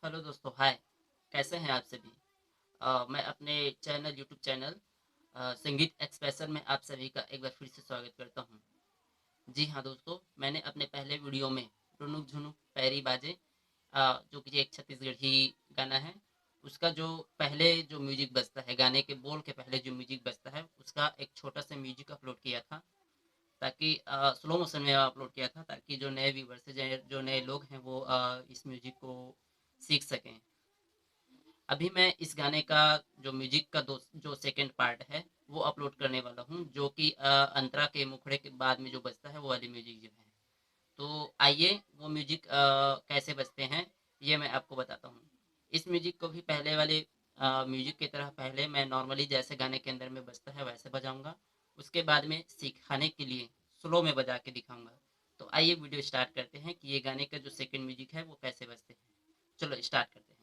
Hello दोस्तों, हाय। कैसे हैं आप सभी? मैं अपने यूट्यूब चैनल संगीत एक्सप्रेशन में आप सभी का एक बार फिर से स्वागत करता हूं। जी हाँ दोस्तों, मैंने अपने पहले वीडियो में रुनुक झुनुक पैरी बाजे जो कि एक छत्तीसगढ़ी गाना है, उसका जो पहले जो म्यूजिक बजता है, गाने के बोल के पहले जो म्यूजिक बजता है, उसका एक छोटा सा म्यूजिक अपलोड किया था, ताकि स्लो मोशन में अपलोड किया था, ताकि जो नए व्यूवर्स हैं, जो नए लोग हैं, वो इस म्यूजिक को सीख सकें। अभी मैं इस गाने का जो म्यूजिक का दो जो सेकंड पार्ट है, वो अपलोड करने वाला हूँ, जो कि अंतरा के मुखड़े के बाद में जो बजता है, वो वाली म्यूजिक जो है। तो आइए वो म्यूजिक कैसे बजते हैं, ये मैं आपको बताता हूँ। इस म्यूजिक को भी पहले वाले म्यूजिक की तरह पहले मैं नॉर्मली जैसे गाने के अंदर में बजता है वैसे बजाऊंगा। उसके बाद में सिखाने के लिए स्लो में बजा के दिखाऊंगा। तो आइए वीडियो स्टार्ट करते हैं कि ये गाने का जो सेकंड म्यूजिक है वो कैसे बजते हैं। चलो स्टार्ट करते हैं।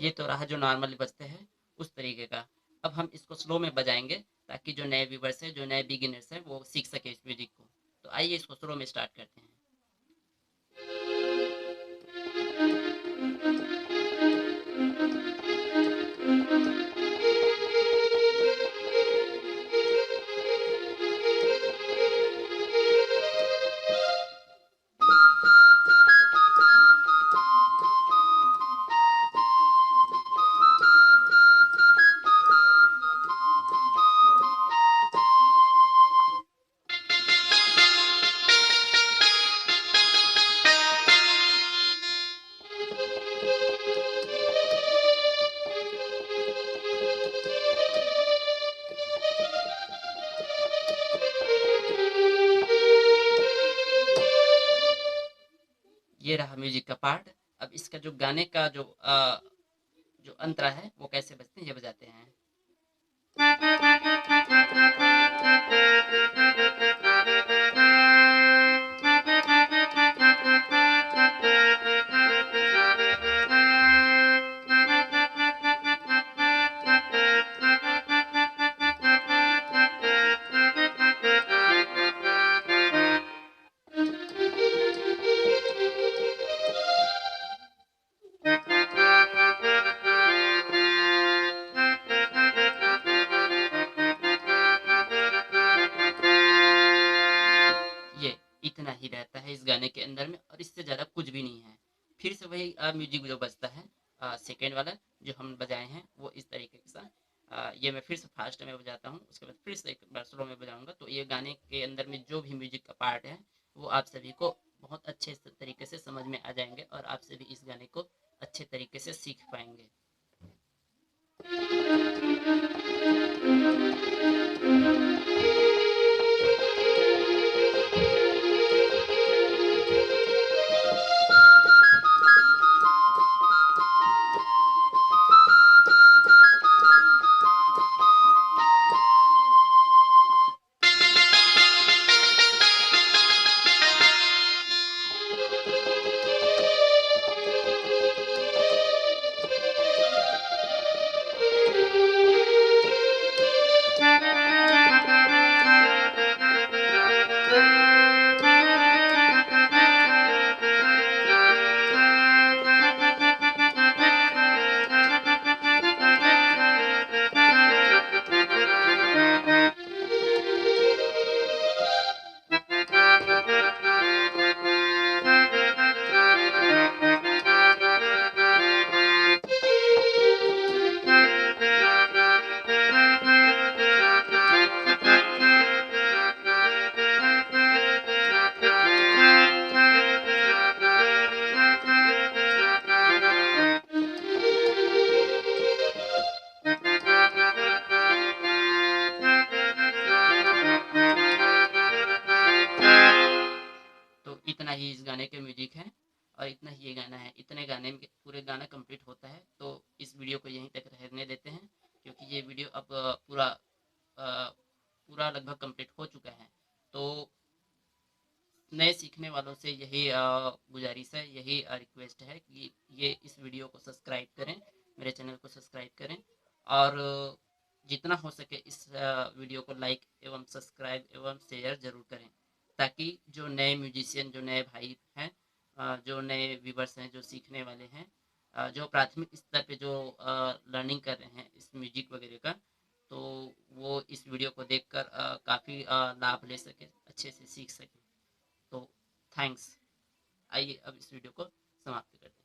ये तो रहा जो नॉर्मली बजते हैं उस तरीके का। अब हम इसको स्लो में बजाएंगे, ताकि जो नए व्यूवर्स हैं, जो नए बिगिनर्स हैं, वो सीख सके इस म्यूजिक को। तो आइए इसको स्लो में स्टार्ट करते हैं। ये रहा म्यूजिक का पार्ट। अब इसका जो गाने का जो अंतरा है वो कैसे बजते हैं, ये बजाते हैं। ये इतना ही रहता है इस गाने के अंदर में, और इससे ज़्यादा कुछ भी नहीं है। फिर से वही म्यूजिक जो बजता है, सेकेंड वाला जो हम बजाए हैं, वो इस तरीके के साथ ये मैं फिर से फास्ट में बजाता हूँ, उसके बाद फिर से एक बार स्लो में बजाऊंगा। तो ये गाने के अंदर में जो भी म्यूजिक का पार्ट है, वो आप सभी को बहुत अच्छे तरीके से समझ में आ जाएंगे, और आप सभी इस गाने को अच्छे तरीके से सीख पाएंगे। इतना ही ये गाना है, इतने गाने में पूरे गाना कंप्लीट होता है। तो इस वीडियो को यहीं तक रहने देते हैं, क्योंकि ये वीडियो अब पूरा लगभग कंप्लीट हो चुका है। तो नए सीखने वालों से यही गुजारिश है, यही रिक्वेस्ट है कि ये इस वीडियो को सब्सक्राइब करें, मेरे चैनल को सब्सक्राइब करें, और जितना हो सके इस वीडियो को लाइक एवं सब्सक्राइब एवं शेयर ज़रूर करें, ताकि जो नए म्यूजिशियन, जो नए भाई हैं, जो नए व्यूवर्स हैं, जो सीखने वाले हैं, जो प्राथमिक स्तर पे जो लर्निंग कर रहे हैं इस म्यूजिक वगैरह का, तो वो इस वीडियो को देखकर काफ़ी लाभ ले सके, अच्छे से सीख सके। तो थैंक्स। आइए अब इस वीडियो को समाप्त करते हैं।